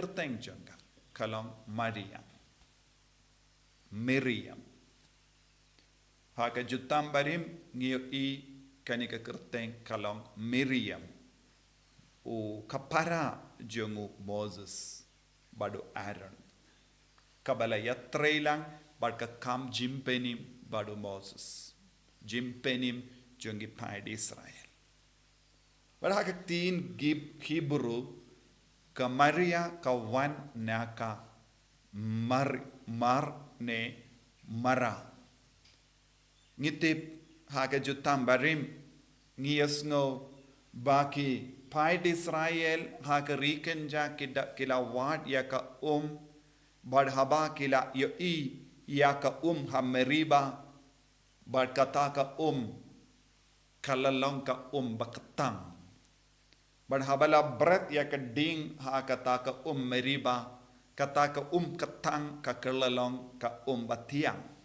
kerteng jangka kalong Maria Miriam haka jutam barim ngio I kanika kerteng kalong Miriam o kapara jongu Moses bado Aaron kabala yatreilang badka kam jimpenim bado Moses jimpenim jongi paid Israel bada haka tin gib Hebrew ka Maria ka wan naka mar ne mara ngitip haka jutam barim ngiyas ngo baki paid Israel haka rikenja kila wad yaka bad haba kila I yaka ha meriba bad kata ka kalalong ka bakatang bad habala brat yaka ding ha kata ka meriba kata ka katang ka kalalong ka batiang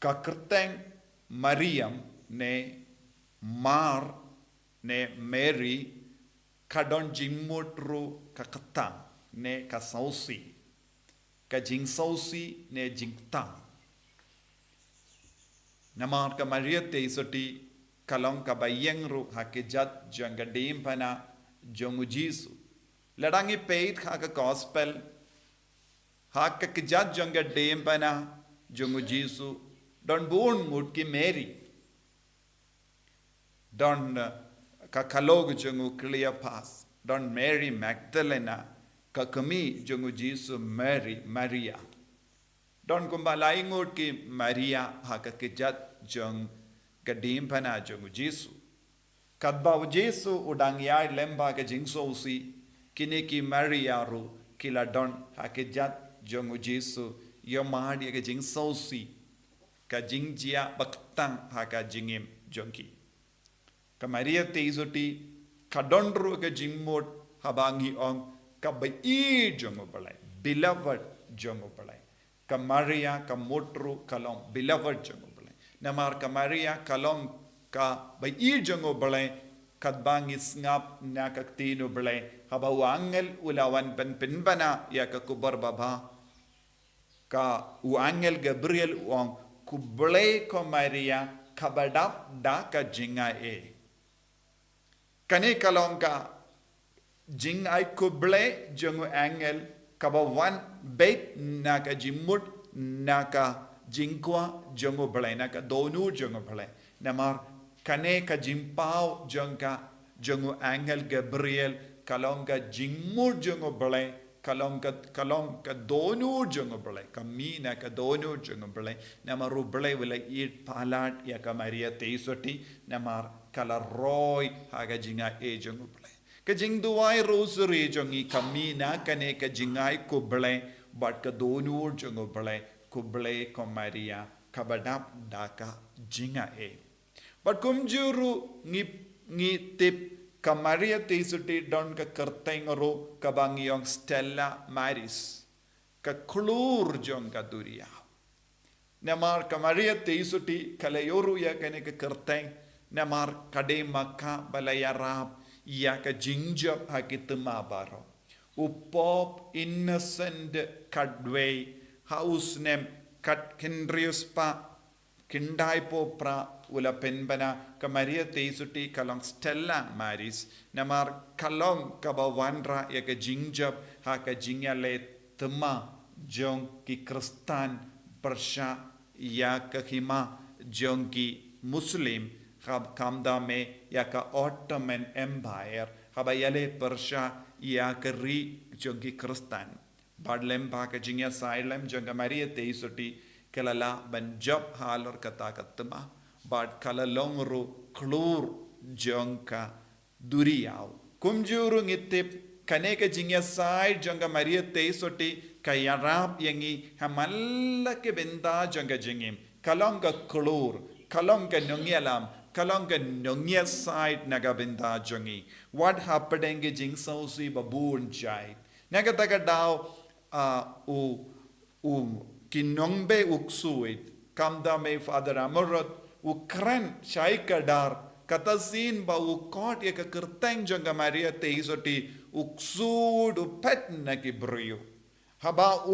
ka kerteng Mariam ne Mar ne Mary kadon jingmutru ka katang ne ka sausi ka jing sausi ne jingtang namar ka Maria te isoti kalong ka bayengru hakijat jangadim pana jongu Jisu ladangi peit ka gospel haka kijat jangadim pana jongu Jisu don born mutki Mary don ka kalog jongu Cleopas don Mary Magdalena ka kami jongu Jisu Maria don kumbalai ngut ki Maria haka kijat jong gadim pana jongu Jisu kadba Jisu udang yai lemba ka jingso si kini ki Maria ru kila don hakijat jongu Jisu yomadi ka jingso si ka jingjia baktang haka jingim jongki ka Maria te isoti kadonru ka jingmot habangi ong ka bai jongu balai beloved jongu balai ka Maria ka motru kalong beloved jongu balai namar ka Maria kalong ka bai jongu balai kadbangi ngap na ka tino balai haba wangel ulawan penbana ya ka kubar baba ka wangel Gabriel wang kublay ko Maria kabadap da ka jinga kani kalong ka jing ay kublay jongu angel kabawan bait na ka jimut na ka jingkwa jongu blay na ka donu jongu blay namar kane ka jimpao jongu angel Gabriel kalong ka jingmut jongu blay kalong ka donu jongo belai kami na ka donu jongo belai nama ru belai wala it palat ya ka Maria teisoti namar kala roy haga jinga jongo belai ka jing duai rosary jongi kami na kane ka jingai ko belai bat ka donu jongo belai ko belai ko Maria kabadap daka jinga but kumjuru ngi tip ka Maria teisuti don ka kerteng ro ka bangyong Stella Maris ka klur jong ka duria namar ka Maria teisuti kalayoru ya kane ka kerteng namar kade maka balayarab ya ka jingjab hakitma baro upop innocent kadway house nem kat kendrius pa kindai po pra ula penbana ka Maria teisuti kalong Stella Maris namar kalong kabawandra ya ka jingjab ha ka jingyale tema jong ki Kristan Persya ya ka hima jong ki Muslim kamda me ya ka Ottoman Empire habayale Persya ya ka ri jong ki Kristan badlem ba ka jingya sailem jong ka Maria teisuti kalala banjab halor kata katma bad kala longro klur jongka duriyaw kumjuru ngitip kaneka jingya sai jonga Maria teisoti kayarap yangi hamalla ke benda jonga jingim kalonga klur kalonga nongyalam kalonga nongya sai naga benda jongi what happened jing sausi babun chai naga taga daw kinongbe uksuit kamda me Father Amorot ukran chai kadar katasin ba ukot ya ka kerteng jonga Maria teisoti uksud upet na kibrio. Haba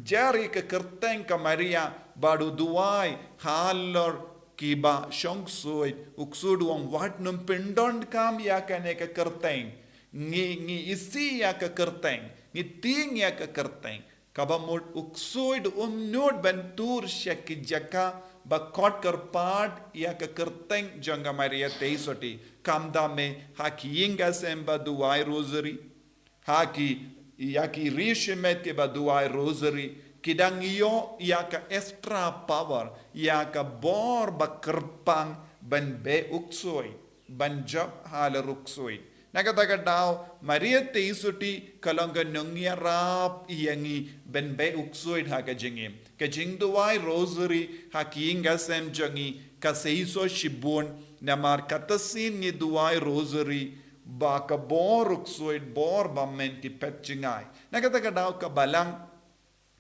jari ke kerteng ka Maria badu duai halor kiba shongsui uksud wang wat num pindon kam ya kane ke kerteng ngi isi ya ke kerteng ngi ting ya ke kerteng kaba mut uksud nod bentur shek jaka ba kot kerpad ya ke kerteng janga Maria teisoti kamda me haki inga semba duai rosary haki yaki rishemet ke ba duai rosary kidang iyo yaka extra power yaka bor ba kerpang ban be uksoi ban job hala ruksoi nakataga daw Maria teisuti kalanga nungya rap yangi ban be uksoi haka jingim ka jingduai rosary hakinga sem jangi ka seiso shibun namar katasin ni duai rosary ba ka bor uksoi bor ba menti petchingai nakataga daw ka balang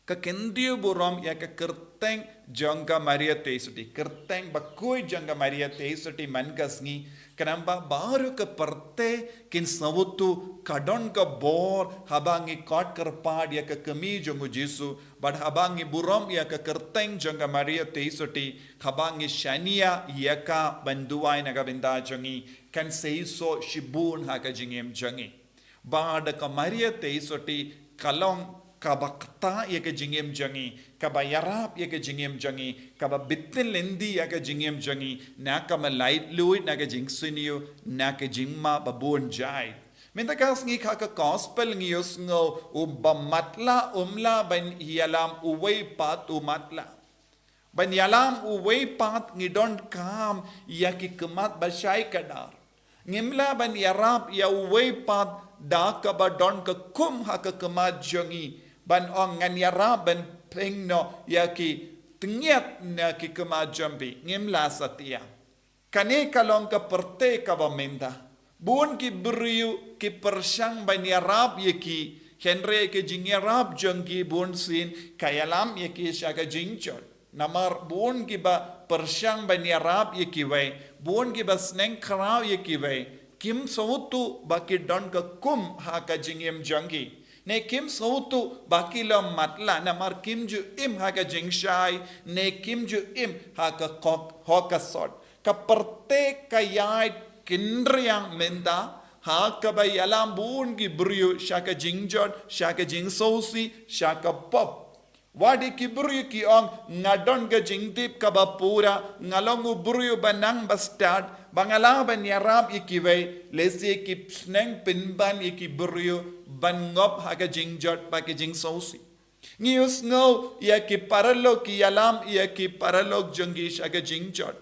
ka kendio buram ya ka kerteng jangga Maria teisuti kerteng bakoi jangga Maria teisuti mangasngi kanamba baru ke perte kin savutu kadon ka bor habangi kot kerpad ya ka kemi jongu Jesu bad habangi buram ya ka kerteng jangga Maria teisuti habangi shania ya ka banduai naga binda jangi kan seiso shibun ha ka jingem jangi bad ka Maria teisuti kalong kabakta ya ke jingem jangi kaba yarap ya ke jingem jangi kaba bitin lendi ya ke jingem jangi na kama light luit na ke jing sinio na ke jingma babun jai minta kas ngi ka gospel ngi yos ngo matla umla ban yalam uwei pat umatla ban yalam uwei pat ngi don kam ya ki kemat bashai kadar ngimla ban yarap ya uwei pat da ka ba don ka kum ha ka kemat jangi ban ong ngan yara ban pengno yaki tengiat na ki kemajambi ngimla satia kane kalong ka perte ka bamenda bun ki beriu ki persang ban yarab yaki henre ke jingyarab jangki bun sin kayalam yaki shaka jingchot namar bun ki ba persang ban yarab yaki wai bun ki ba sneng kharau yaki wai kim sautu baki don ka kum ha ka jingyem jangi ne kim sautu bakila matla namar kim ju im ha ka jingshai ne kim ju im ha ka hoka sort ka perte kayai kindriang menda ha ka ba yalam bun gi brio shaka jingjot shaka jingsausi shaka pop wadi ki brio ki ong ngadon ga jingdip ka ba pura ngalongu brio banang bastard bangala ban yarab ikiwe lesi ki sneng pinban iki brio ban ngop haga jingjot pa ki jingsausi ngius ngo ya ki paralok ki yalam ya ki paralok jangish aga jingjot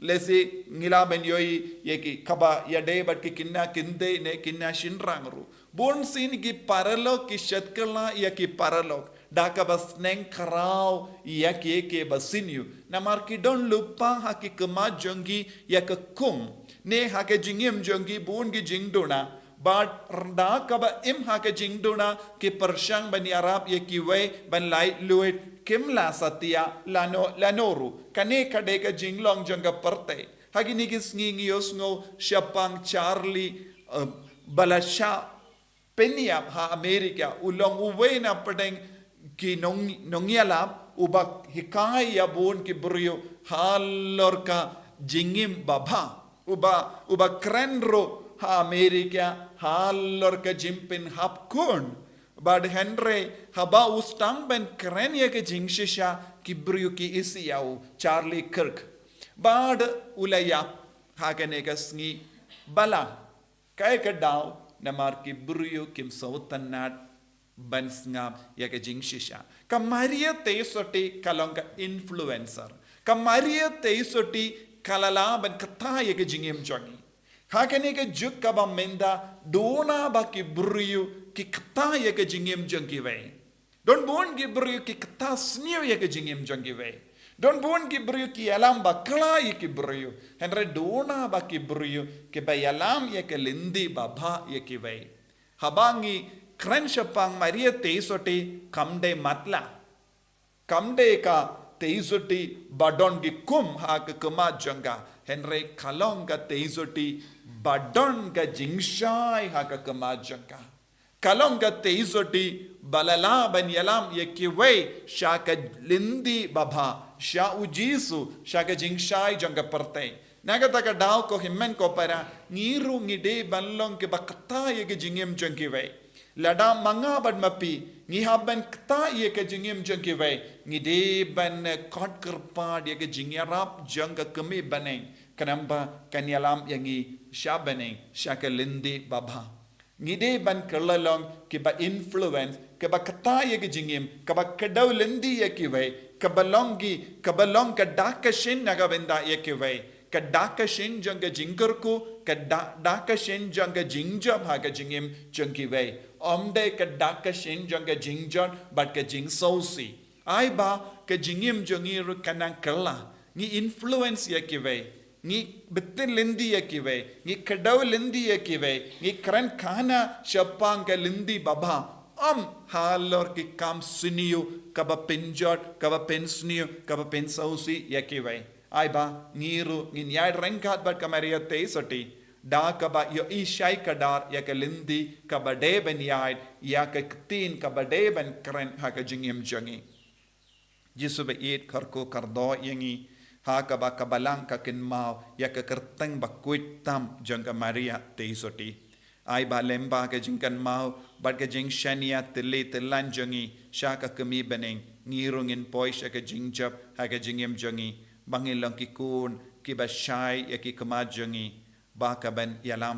lesi ngila ben yoi ya ki kaba ya de bat ki kinna kinde ne kinna shinrangru bon sin ki paralok ki shatkala ya ki paralok daka bas neng karau ya ki basinyu namar ki don lupa ha ki kema jangi ya ka kum ne ha ka jingim jangi bon ki jingdona but daka ba im ha ka jingdona ki pershang ban yarab ya ki wai ban lai luit kim la satia lanoru kane kade ka jinglong janga perte hagini ki sngi yosngo shapang Charlie balasha peniap ha America ulong uwe na pedeng ki nongyalap ubak hikai ya bon ki brio halor ka jingim baba uba krenro ha America halor ka jimpin hapkun bad henry haba ustang ben kren ya ke jingshisha ki brio ki isiau Charlie Kirk bad ulaya ha ke ne ka sngi bala kai ka daw namar ki brio kim sautanat ban ngam ya ke jingshisha ka Maria teisoti kalonga influencer ka Maria teisoti kalala ban kata ya ke jingim jongi hakane ke juk ka ba menda dona ba ki brio ki kata ya ke jingim jongi we don bon ki brio ki kata snio ya ke jingim jongi we don bon ki brio ki alam ba kala ya ki brio henre dona ba ki brio ke ba alam ya ke lindi baba ya ki we habangi kren shapang Maria teisoti kamde matla kamde ka teisoti badon gi kum ha ka kama janga henre kalong ka teisoti badon ka jingshai ha ka kama janga kalong ka teisoti balala ban yalam yekiwe shaka lindi baba sha ujisu shaka jingshai janga perte nagataka daw ko himmen ko para ngiru ngide banlong ke bakta ye jingem jangkiwe lada manga bad mapi ngi haban kta ye ke jingem jangkiwe ngide ban kot kerpad ye ke jingyarap janga kemi baneng kenamba kanyalam yangi sha baneng shaka lindi baba ngide ban kerlalong ke ba influence ke ba kata ye ke jingim ke ba kedaw lendi ye ke we ke balong ke dakashin naga benda ye ke we ke dakashin janga jinggerku ke dakashin janga jingjam ha ke jingim jangki we omde ke dakashin janga jingjon but ke jing sosi ai ba ke jingim jangiru kanang kella ni influence ye ke we ni betin lendi ya kiwe ni kedaw lendi ya kiwe ni keren kana syapang ke lendi baba halor ki kam siniu kaba penjot kaba pensniu kaba pensausi ya kiwe ai ba ngiru ngin yai rengkat bat kamaria te soti da kaba yo ishai kadar ya ke lendi kaba de ben yai ya ke tin kaba de ben keren ha ke jingim jangi jisu be it karko kardo yangi ha kaba kabalang ka kinmau ya ka kerteng ba kuitam jangka Maria teisoti ai ba lemba ka jingkan mau bat ka jing shania tele telan jangi sha ka kemi beneng ngirungin poi sha ka jingjap ha ka jingem jangi bangilang ki kun ki ba shai ya ki kama jangi ba ka ben yalam